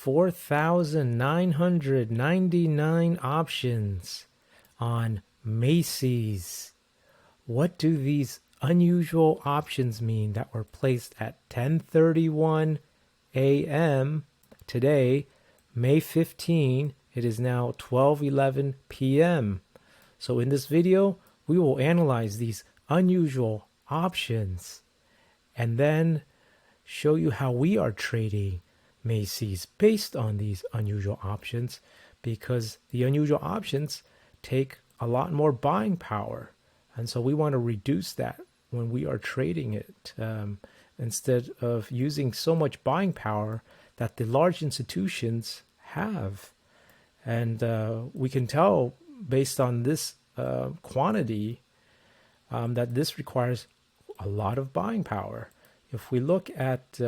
4,999 options on Macy's. What do these unusual options mean that were placed at 10:31 a.m. today, May 15? It is now 12:11 p.m. So in this video, we will analyze these unusual options and then show you how we are trading Macy's based on these unusual options, because the unusual options take a lot more buying power. And so we want to reduce that when we are trading it, instead of using so much buying power that the large institutions have. And we can tell based on this quantity that this requires a lot of buying power. If we look at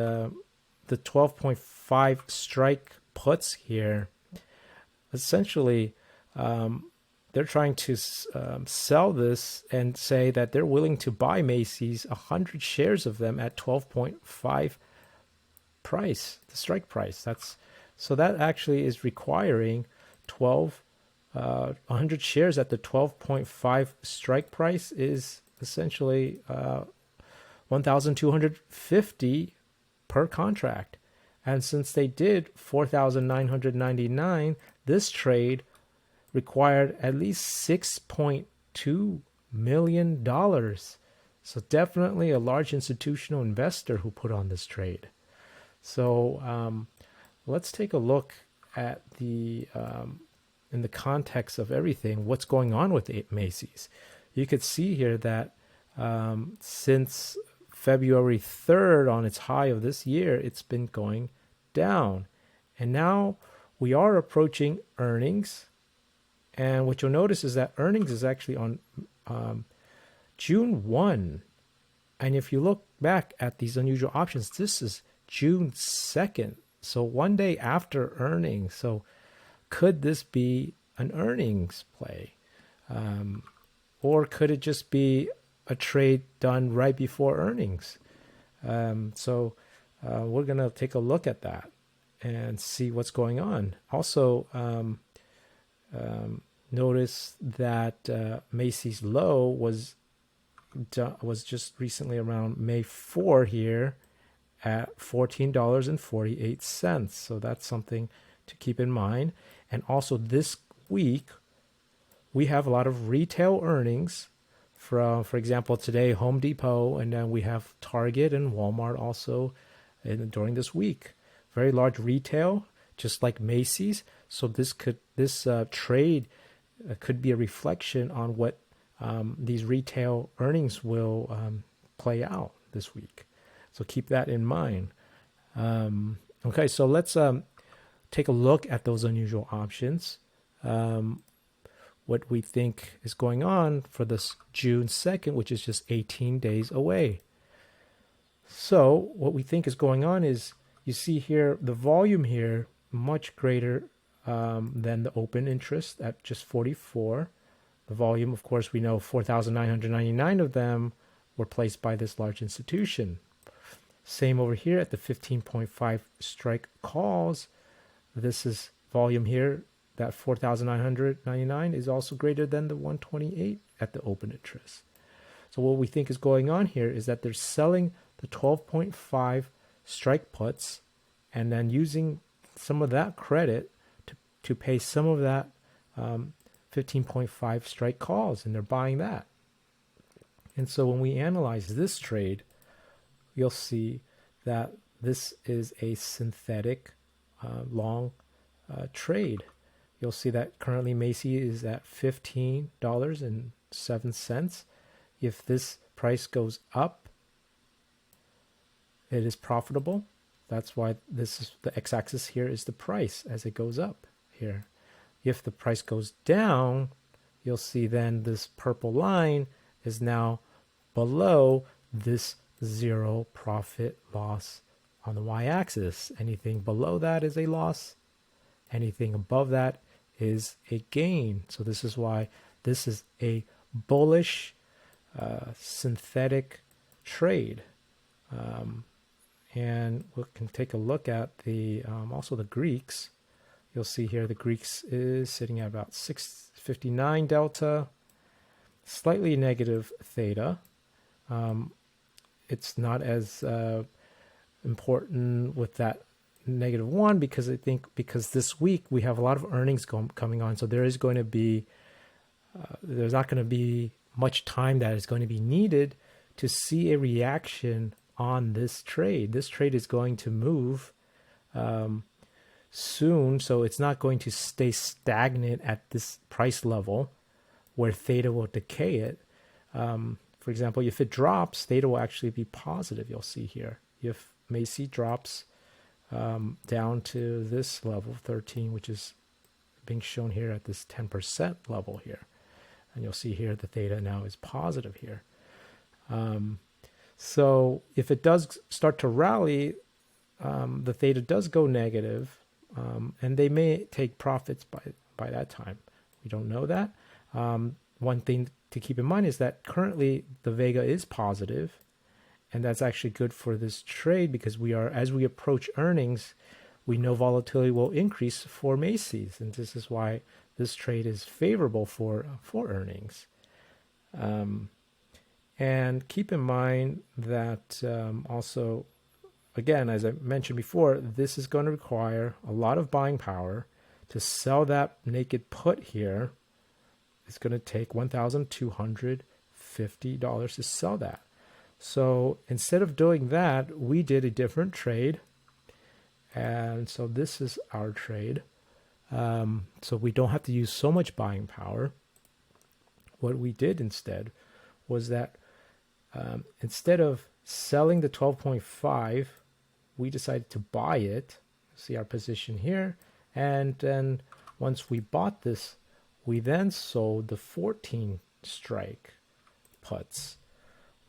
the 12.5 strike puts here, essentially they're trying to sell this and say that they're willing to buy Macy's 100 shares of them at 12.5 price, the strike price. So that actually is requiring 100 shares at the 12.5 strike price is essentially 1,250 per contract. And since they did 4,999, this trade required at least $6.2 million. So definitely a large institutional investor who put on this trade. So let's take a look at the in the context of everything, what's going on with Macy's. You could see here that since February 3rd, on its high of this year, it's been going down. And now we are approaching earnings. And what you'll notice is that earnings is actually on June 1. And if you look back at these unusual options, this is June 2nd. So one day after earnings. So could this be an earnings play? Or could it just be a trade done right before earnings? So we're going to take a look at that and see what's going on. Also, notice that Macy's low was just recently around May 4 here at $14.48. So that's something to keep in mind. And also this week, we have a lot of retail earnings from, for example, today, Home Depot, and then we have Target and Walmart also during this week. Very large retail, just like Macy's. So this trade could be a reflection on what these retail earnings will play out this week. So keep that in mind. Okay, so let's take a look at those unusual options. What we think is going on for this June 2nd, which is just 18 days away. So what we think is going on is, you see here, the volume here, much greater than the open interest at just 44. The volume, of course, we know 4,999 of them were placed by this large institution. Same over here at the 15.5 strike calls. This is volume here. That 4,999 is also greater than the 128 at the open interest. So what we think is going on here is that they're selling the 12.5 strike puts and then using some of that credit to pay some of that 15.5 strike calls, and they're buying that. And so when we analyze this trade, you'll see that this is a synthetic long trade. You'll see that currently Macy is at $15.07. If this price goes up, it is profitable. That's why this is the x-axis here is the price as it goes up here. If the price goes down, you'll see then this purple line is now below this zero profit loss on the y-axis. Anything below that is a loss. Anything above that is a gain. So this is why this is a bullish synthetic trade. And we can take a look at the also the Greeks. You'll see here the Greeks is sitting at about 659 delta, slightly negative theta. It's not as important with that -1 because I think because this week we have a lot of earnings coming on, so there is going to be there's not going to be much time that is going to be needed to see a reaction on this trade. This trade is going to move soon, so it's not going to stay stagnant at this price level where theta will decay it. For example, if it drops, theta will actually be positive. You'll see here. If Macy drops down to this level, 13, which is being shown here at this 10% level here. And you'll see here the theta now is positive here. So if it does start to rally, the theta does go negative, and they may take profits by that time. We don't know that. One thing to keep in mind is that currently the Vega is positive, and that's actually good for this trade because as we approach earnings, we know volatility will increase for Macy's, and this is why this trade is favorable for earnings. And keep in mind that also, again, as I mentioned before, this is going to require a lot of buying power. To sell that naked put here, it's going to take $1,250 to sell that. So instead of doing that, we did a different trade. And so this is our trade. So we don't have to use so much buying power. What we did instead was that instead of selling the 12.5, we decided to buy it. See our position here. And then once we bought this, we then sold the 14 strike puts.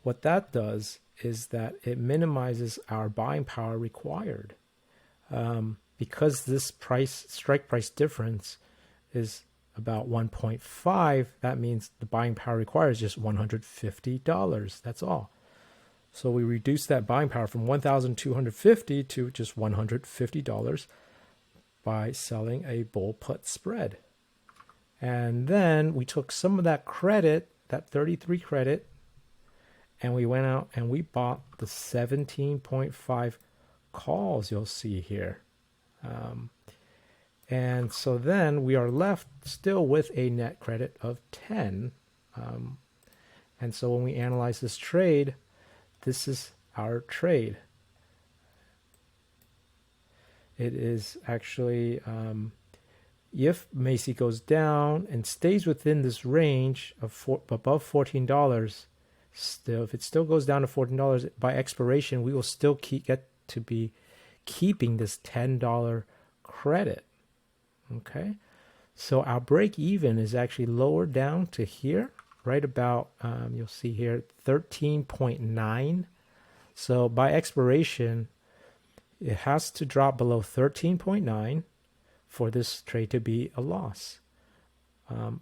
What that does is that it minimizes our buying power required. Because this strike price difference is about 1.5, that means the buying power required is just $150. That's all. So we reduce that buying power from $1,250 to just $150 by selling a bull put spread. And then we took some of that credit, that 33 credit, and we went out and we bought the 17.5 calls you'll see here. And so then we are left still with a net credit of 10. And so when we analyze this trade, this is our trade. It is actually, if Macy goes down and stays within this range of above $14, still, if it still goes down to $14 by expiration, we will still get to be keeping this $10 credit. Okay, so our break even is actually lower down to here, right about, you'll see here, 13.9. So by expiration, it has to drop below 13.9 for this trade to be a loss.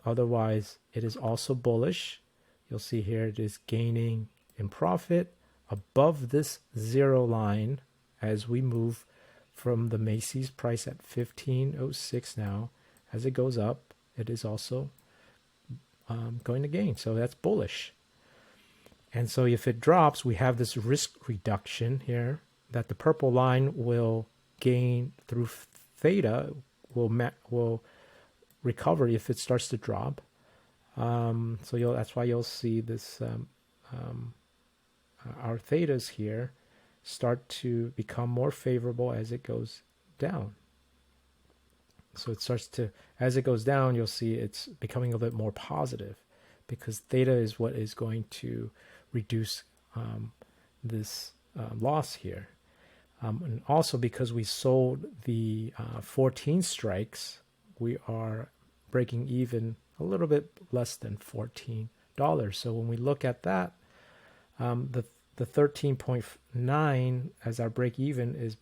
Otherwise, it is also bullish. You'll see here it is gaining in profit above this zero line as we move from the Macy's price at 15.06 now. As it goes up, it is also going to gain. So that's bullish. And so if it drops, we have this risk reduction here that the purple line will gain through theta, will recover if it starts to drop. So that's why you'll see this our thetas here start to become more favorable as it goes down. So it starts to, as it goes down, you'll see it's becoming a little bit more positive because theta is what is going to reduce this loss here. And also because we sold the 14 strikes, we are breaking even a little bit less than $14. So when we look at that, the 13.9 as our break even is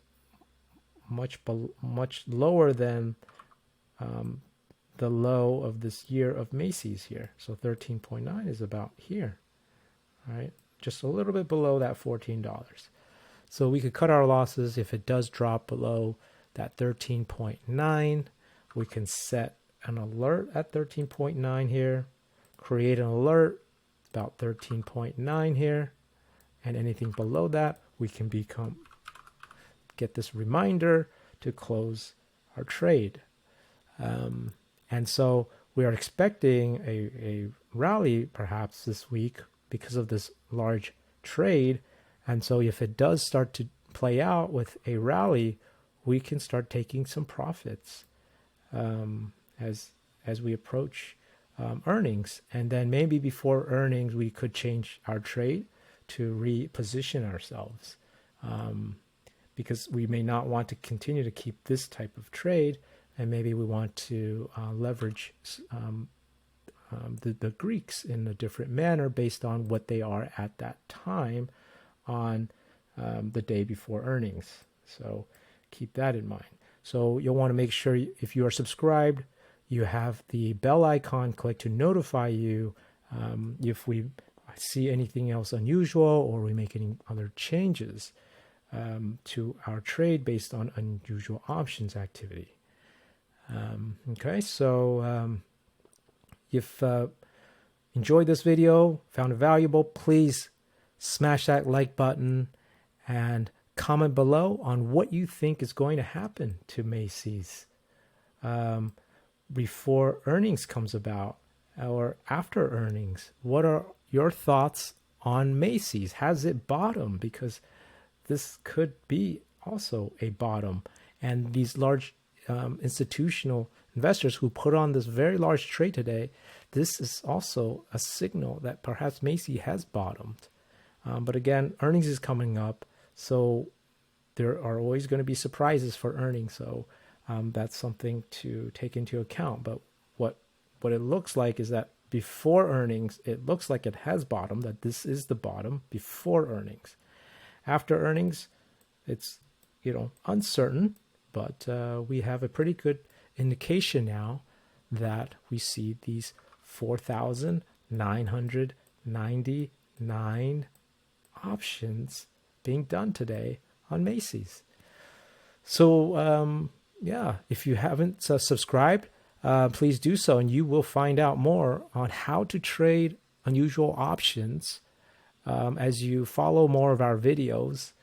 much lower than the low of this year of Macy's here. So 13.9 is about here, right? Just a little bit below that $14. So we could cut our losses if it does drop below that 13.9. We can set an alert at 13.9 here, create an alert about 13.9 here, and anything below that we can get this reminder to close our trade. And so we are expecting a rally perhaps this week because of this large trade. And so if it does start to play out with a rally, we can start taking some profits as we approach earnings. And then maybe before earnings, we could change our trade to reposition ourselves, because we may not want to continue to keep this type of trade, and maybe we want to leverage the Greeks in a different manner based on what they are at that time on the day before earnings. So keep that in mind. So you'll want to make sure if you are subscribed, you have the bell icon clicked to notify you if we see anything else unusual or we make any other changes to our trade based on unusual options activity. Okay, so if enjoyed this video, found it valuable, please smash that like button and comment below on what you think is going to happen to Macy's before earnings comes about or after earnings. What are your thoughts on Macy's? Has it bottomed? Because this could be also a bottom, and these large institutional investors who put on this very large trade today, this is also a signal that perhaps Macy has bottomed. But again, earnings is coming up, so there are always going to be surprises for earnings. So that's something to take into account. But what it looks like is that before earnings, it looks like it has bottomed, that this is the bottom before earnings. After earnings, it's uncertain, but we have a pretty good indication now that we see these 4,999 options being done today on Macy's. So yeah, if you haven't subscribed, please do so, and you will find out more on how to trade unusual options as you follow more of our videos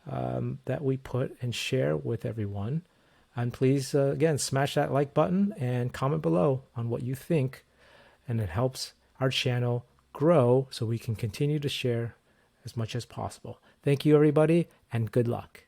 that we put and share with everyone. And please, again, smash that like button and comment below on what you think, and it helps our channel grow so we can continue to share as much as possible. Thank you, everybody, and good luck.